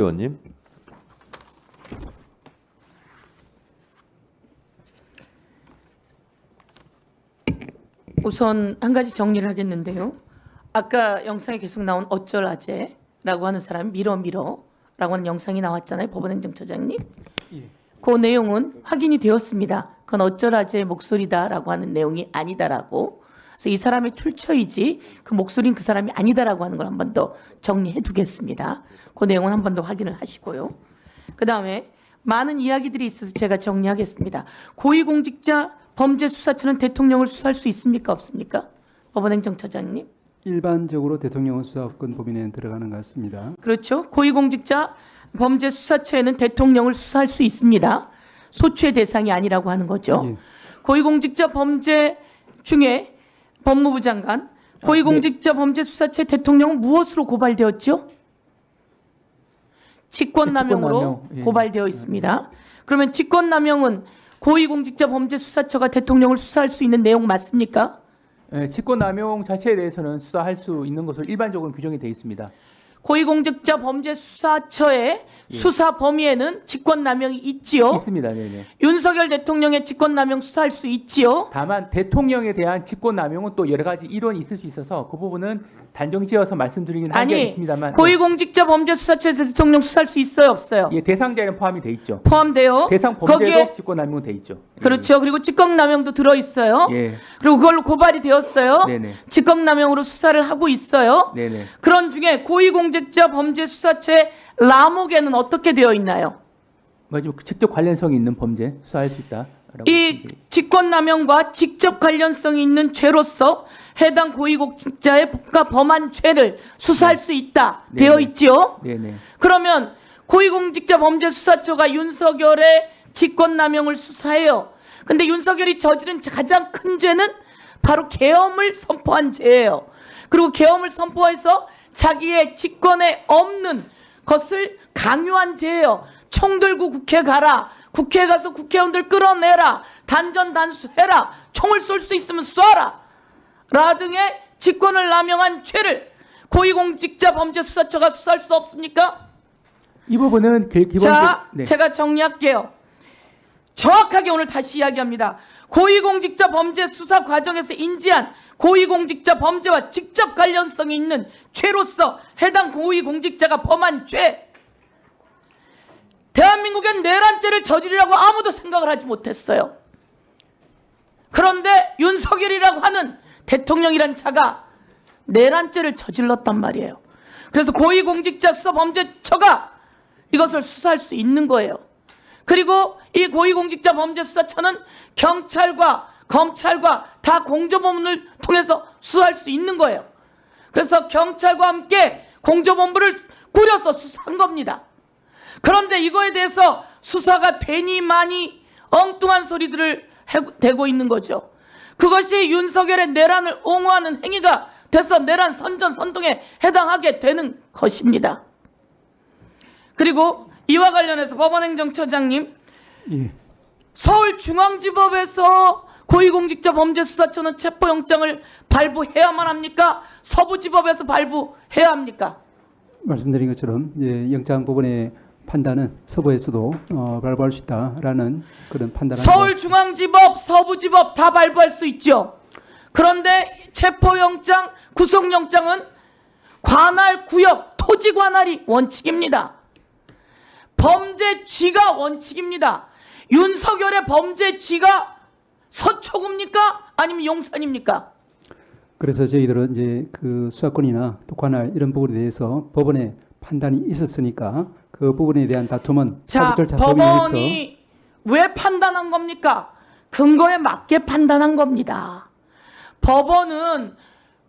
의원님. 우선 한 가지 정리를 하겠는데요. 아까 영상에 계속 나온 어쩔아재라고 하는 사람이 밀어라고 하는 영상이 나왔잖아요. 법원행정처장님. 그 내용은 확인이 되었습니다. 그건 어쩔아재의 목소리다라고 하는 내용이 아니다라고. 그래서 이 사람의 출처이지 그 목소리는 그 사람이 아니다라고 하는 걸 한 번 더 정리해 두겠습니다. 그 내용은 한 번 더 확인을 하시고요. 그다음에 많은 이야기들이 있어서 제가 정리하겠습니다. 고위공직자 범죄수사처는 대통령을 수사할 수 있습니까? 없습니까? 법원행정처장님. 일반적으로 대통령은 수사권 범위 내에 들어가는 것 같습니다. 그렇죠. 고위공직자 범죄수사처에는 대통령을 수사할 수 있습니다. 소추의 대상이 아니라고 하는 거죠. 예. 고위공직자 범죄 중에 법무부 장관, 고위공직자 범죄수사처의 대통령은 무엇으로 고발되었죠? 직권남용으로 직권남용, 예. 고발되어 있습니다. 그러면 직권남용은 고위공직자 범죄수사처가 대통령을 수사할 수 있는 내용 맞습니까? 직권남용 자체에 대해서는 수사할 수 있는 것으로 일반적으로 규정이 되어 있습니다. 고위공직자 범죄수사처의 수사 범위에는 직권남용이 있지요. 있습니다. 네네. 윤석열 대통령의 직권남용 수사할 수 있지요. 다만 대통령에 대한 직권남용은 또 여러 가지 이론이 있을 수 있어서 그 부분은 단정지어서 말씀드리긴 한게 아니, 있습니다만 고위공직자 범죄수사처에서 대통령 수사할 수 있어요, 없어요? 예, 대상자에는 포함이 돼 있죠. 포함돼요. 대상 범죄도 거기에 직권남용 돼 있죠. 그렇죠. 그리고 직권남용도 들어 있어요. 예. 그리고 그걸로 고발이 되었어요. 네네. 직권남용으로 수사를 하고 있어요. 네네. 그런 중에 고위공직자 범죄수사처의 라목에는 어떻게 되어 있나요? 뭐지 직접 관련성이 있는 범죄 수사할 수 있다. 이 직권남용과 직접 관련성이 있는 죄로서 해당 고위공직자가 범한 죄를 수사할 수 있다 네네. 되어 있지요. 네네. 그러면 고위공직자 범죄수사처가 윤석열의 직권남용을 수사해요. 근데 윤석열이 저지른 가장 큰 죄는 바로 계엄을 선포한 죄예요. 그리고 계엄을 선포해서 자기의 직권에 없는 것을 강요한 죄예요. 총 들고 국회 가라. 국회에 가서 국회의원들 끌어내라. 단전단수해라. 총을 쏠 수 있으면 쏴라. 라 등의 직권을 남용한 죄를 고위공직자 범죄수사처가 수사할 수 없습니까? 이 부분은 기본적으로 자, 제가 정리할게요. 정확하게 오늘 다시 이야기합니다. 고위공직자 범죄 수사 과정에서 인지한 고위공직자 범죄와 직접 관련성이 있는 죄로서 해당 고위공직자가 범한 죄, 대한민국엔 내란죄를 저지르라고 아무도 생각을 하지 못했어요. 그런데 윤석열이라고 하는 대통령이란 자가 내란죄를 저질렀단 말이에요. 그래서 고위공직자 수사범죄처가 이것을 수사할 수 있는 거예요. 그리고 이 고위공직자 범죄수사처는 경찰과 검찰과 다 공조본부를 통해서 수사할 수 있는 거예요. 그래서 경찰과 함께 공조본부를 꾸려서 수사한 겁니다. 그런데 이거에 대해서 수사가 되니 많이 엉뚱한 소리들을 대고 있는 거죠. 그것이 윤석열의 내란을 옹호하는 행위가 돼서 내란 선전선동에 해당하게 되는 것입니다. 그리고 이와 관련해서 법원행정처장님, 예. 서울중앙지법에서 고위공직자 범죄수사처는 체포영장을 발부해야만 합니까? 서부지법에서 발부해야 합니까? 말씀드린 것처럼 영장 법원의 판단은 서부에서도 발부할 수 있다라는 그런 판단을 서울중앙지법, 서부지법 다 발부할 수 있죠. 그런데 체포영장, 구속영장은 관할 구역, 토지 관할이 원칙입니다. 범죄쥐가 원칙입니다. 윤석열의 범죄쥐가 서초구입니까? 아니면 용산입니까? 그래서 저희들은 이제 그 수사권이나 또 관할 이런 부분에 대해서 법원의 판단이 있었으니까 그 부분에 대한 다툼은 자, 사법 절차 범위 내에서 법원이 왜 판단한 겁니까? 근거에 맞게 판단한 겁니다. 법원은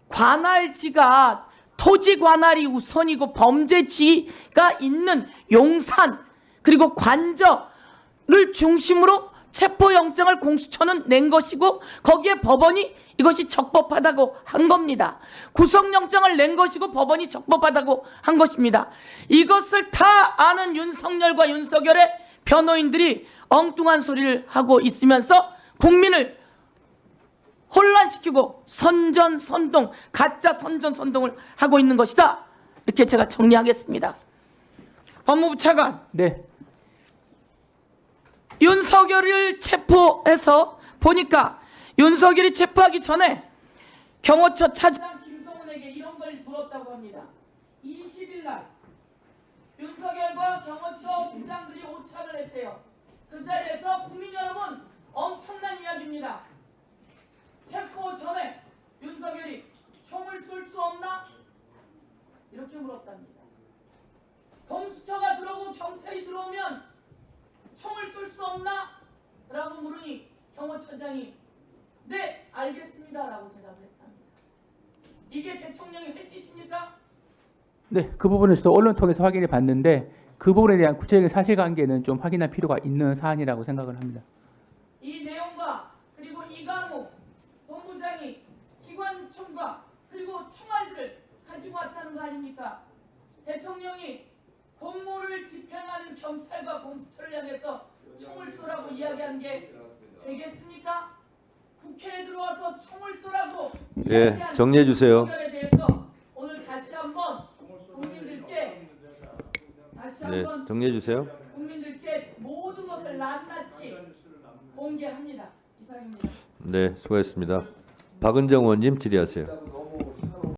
관할지가 토지 관할이 우선이고 범죄지가 있는 용산 그리고 관저를 중심으로 체포영장을 공수처는 낸 것이고 거기에 법원이 이것이 적법하다고 한 겁니다. 구속영장을 낸 것이고 법원이 적법하다고 한 것입니다. 이것을 다 아는 윤석열과 윤석열의 변호인들이 엉뚱한 소리를 하고 있으면서 국민을 혼란시키고 선전선동, 가짜 선전선동을 하고 있는 것이다. 이렇게 제가 정리하겠습니다. 법무부 차관 네. 윤석열을 체포해서 보니까 윤석열이 체포하기 전에 경호처 차장 김성훈에게 이런 걸 물었다고 합니다. 20일 날 윤석열과 경호처 부장들이 오찬을 했대요. 그 자리에서 국민 여러분 엄청난 이야기입니다. 체포 전에 윤석열이 총을 쏠 수 없나? 이렇게 물었답니다. 공수처가 들어오고 경찰이 들어오면 총을 쏠 수 없나? 라고 물으니 경호처장이 네 알겠습니다 라고 대답을 했답니다. 이게 대통령의 회짓입니까? 네, 그 부분은 저도 언론 통해서 확인해 봤는데 그 부분에 대한 구체적인 사실관계는 좀 확인할 필요가 있는 사안이라고 생각을 합니다. 이 내용과 그리고 이강우 본부장이 기관총과 그리고 총알들을 가지고 왔다는 거 아닙니까? 대통령이 공무를 집행하는 경찰과 공수처를 향해서 총을 쏘라고 이야기하는 게 되겠습니까? 국회에 들어와서 총을 쏘라고 예, 정리해 주세요. 에 대해서 오늘 다시 한번 국민들께 네, 정리해 주세요. 국민들께 모든 것을 낱낱이 공개합니다. 이상입니다. 네, 수고했습니다. 박은정 의원님 질의하세요.